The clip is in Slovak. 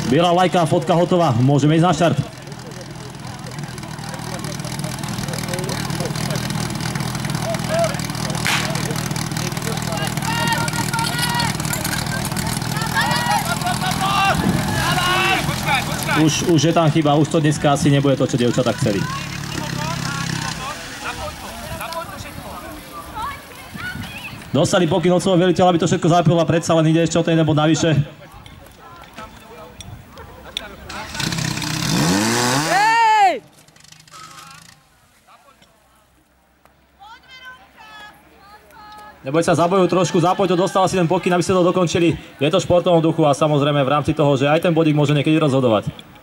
Biela lajka, fotka hotová, môžeme ísť na štart. Už je tam chyba, už to dneska asi nebude to, čo dievčatá chceli. Dostali pokyn od svojho veliteľa, aby to všetko zapil a predsa len ide ešte o ten jeden bod navyše. Neboj sa, zabojujú trošku, zapoj to, dostal si ten pokyn, aby ste to dokončili. Je to v športovom duchu a samozrejme v rámci toho, že aj ten bodík môže niekedy rozhodovať.